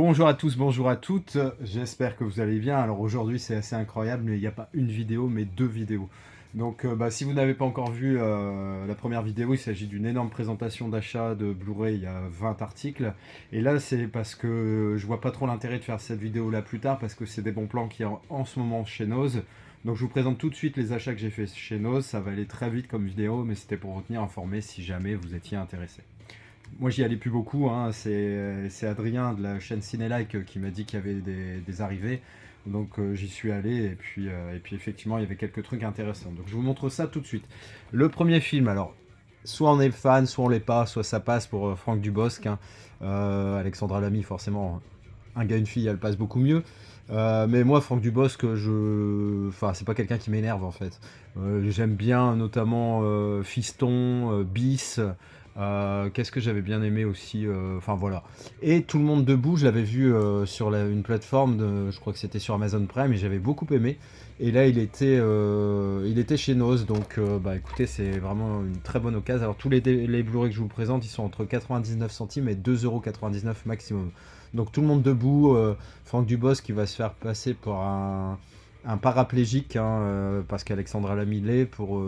Bonjour à tous, bonjour à toutes, j'espère que vous allez bien. Alors aujourd'hui c'est assez incroyable, mais il n'y a pas une vidéo, mais deux vidéos. Donc si vous n'avez pas encore vu la première vidéo, il s'agit d'une énorme présentation d'achat de Blu-ray, il y a 20 articles. Et là c'est parce que je vois pas trop l'intérêt de faire cette vidéo là plus tard, parce que c'est des bons plans qui sont en ce moment chez Noz. Donc je vous présente tout de suite les achats que j'ai fait chez Noz, ça va aller très vite comme vidéo, mais c'était pour vous tenir informé si jamais vous étiez intéressé. Moi, j'y allais plus beaucoup, hein. C'est Adrien de la chaîne Cinélike qui m'a dit qu'il y avait des arrivées. Donc j'y suis allé et puis effectivement il y avait quelques trucs intéressants. Donc je vous montre ça tout de suite. Le premier film, alors soit on est fan, soit on l'est pas, soit ça passe pour Franck Dubosc, hein. Alexandra Lamy forcément, un gars une fille elle passe beaucoup mieux. Mais moi Franck Dubosc, enfin c'est pas quelqu'un qui m'énerve en fait. J'aime bien notamment Fiston, Bis. Qu'est-ce que j'avais bien aimé aussi, enfin voilà. Et Tout le monde debout, je l'avais vu sur une plateforme, je crois que c'était sur Amazon Prime, et j'avais beaucoup aimé. Et là, il était chez Noz, donc bah écoutez, c'est vraiment une très bonne occasion. Alors tous les Blu-ray que je vous présente, ils sont entre 99 centimes et 2,99 € maximum. Donc Tout le monde debout, Franck Dubosc qui va se faire passer pour un paraplégique, hein, parce qu'Alexandra Lamy l'est, pour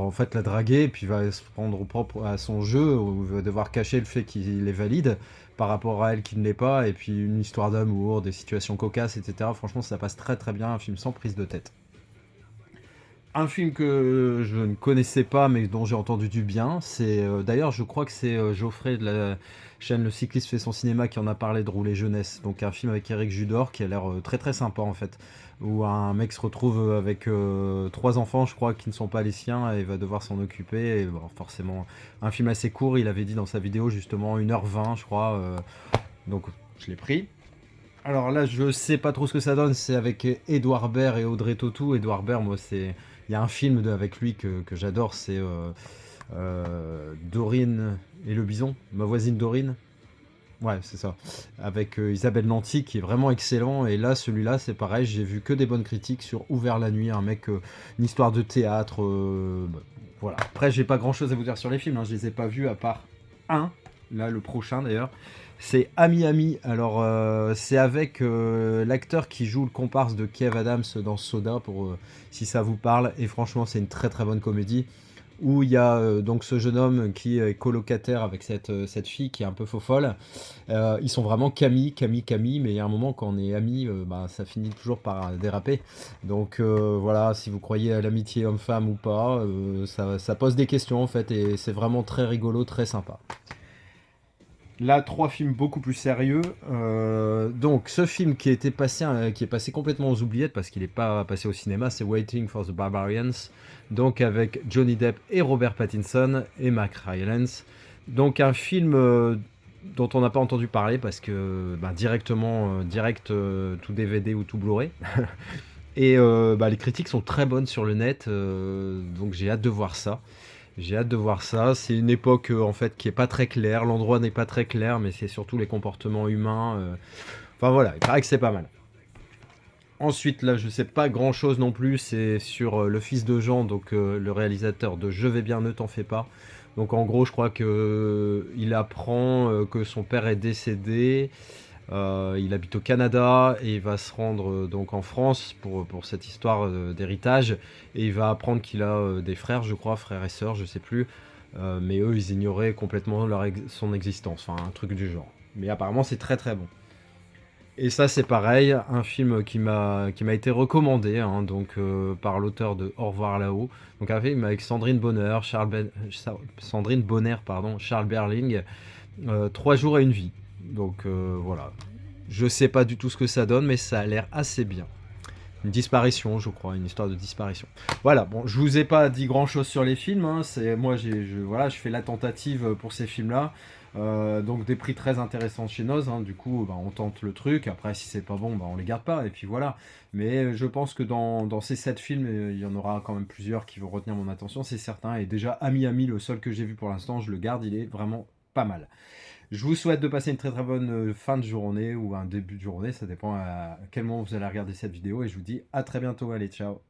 en fait la draguer, et puis il va se prendre au propre à son jeu, où il va devoir cacher le fait qu'il est valide par rapport à elle qui ne l'est pas, et puis une histoire d'amour, des situations cocasses, etc. Franchement, ça passe très très bien, un film sans prise de tête. Un film que je ne connaissais pas mais dont j'ai entendu du bien, c'est d'ailleurs je crois que c'est Geoffrey de la chaîne Le Cycliste fait son cinéma qui en a parlé, de Rouler Jeunesse. Donc un film avec Eric Judor qui a l'air très très sympa en fait. Où un mec se retrouve avec trois enfants je crois qui ne sont pas les siens et va devoir s'en occuper. Et bon, forcément un film assez court, il avait dit dans sa vidéo justement 1h20 je crois. Donc je l'ai pris. Alors là, je sais pas trop ce que ça donne. C'est avec Edouard Baird et Audrey Tautou. Edouard Baird, moi, c'est. Il y a un film avec lui que j'adore, c'est Dorine et le bison, ma voisine Dorine. Ouais, c'est ça. Avec Isabelle Nanty qui est vraiment excellent. Et là, celui-là, c'est pareil. J'ai vu que des bonnes critiques sur Ouvert la nuit, un mec, une histoire de théâtre. Bah, voilà. Après, j'ai pas grand-chose à vous dire sur les films, hein. Je les ai pas vus à part un. Là, le prochain d'ailleurs. C'est Ami Ami. Alors, c'est avec l'acteur qui joue le comparse de Kev Adams dans Soda, si ça vous parle. Et franchement, c'est une très très bonne comédie où il y a donc ce jeune homme qui est colocataire avec cette fille qui est un peu faux folle. Ils sont vraiment Camille, mais il y a un moment quand on est amis, bah, ça finit toujours par déraper. Donc voilà, si vous croyez à l'amitié homme-femme ou pas, ça pose des questions en fait, et c'est vraiment très rigolo, très sympa. Là, trois films beaucoup plus sérieux. Donc, ce film qui est passé complètement aux oubliettes parce qu'il n'est pas passé au cinéma, c'est Waiting for the Barbarians. Donc, avec Johnny Depp et Robert Pattinson et Mark Rylance. Donc, un film dont on n'a pas entendu parler parce que bah, direct tout DVD ou tout Blu-ray. Et bah, les critiques sont très bonnes sur le net, donc j'ai hâte de voir ça. J'ai hâte de voir ça. C'est une époque en fait qui est pas très claire. L'endroit n'est pas très clair, mais c'est surtout les comportements humains. Enfin voilà, il paraît que c'est pas mal. Ensuite, là, je sais pas grand chose non plus. C'est sur le fils de Jean, donc le réalisateur de Je vais bien, ne t'en fais pas. Donc en gros, je crois que il apprend que son père est décédé. Il habite au Canada et il va se rendre donc en France pour cette histoire d'héritage. Et il va apprendre qu'il a des frères, je crois, frères et sœurs, je sais plus. Mais eux, ils ignoraient complètement son existence, enfin un truc du genre. Mais apparemment, c'est très très bon. Et ça, c'est pareil, un film qui m'a été recommandé, hein, donc par l'auteur de Au revoir là-haut. Donc un film avec Sandrine Bonner, pardon, Charles Berling, 3 jours et une vie. Donc voilà. Je sais pas du tout ce que ça donne, mais ça a l'air assez bien. Une disparition, je crois, une histoire de disparition. Voilà, bon, je vous ai pas dit grand chose sur les films, hein. Moi, voilà, je fais la tentative pour ces films-là. Donc des prix très intéressants chez Noz, hein. Du coup, bah, on tente le truc. Après, si c'est pas bon, bah, on les garde pas. Et puis voilà. Mais je pense que dans ces 7 films, il y en aura quand même plusieurs qui vont retenir mon attention, c'est certain. Et déjà, Ami Ami, le seul que j'ai vu pour l'instant, je le garde, il est vraiment pas mal. Je vous souhaite de passer une très très bonne fin de journée ou un début de journée, ça dépend à quel moment vous allez regarder cette vidéo, et je vous dis à très bientôt, allez ciao.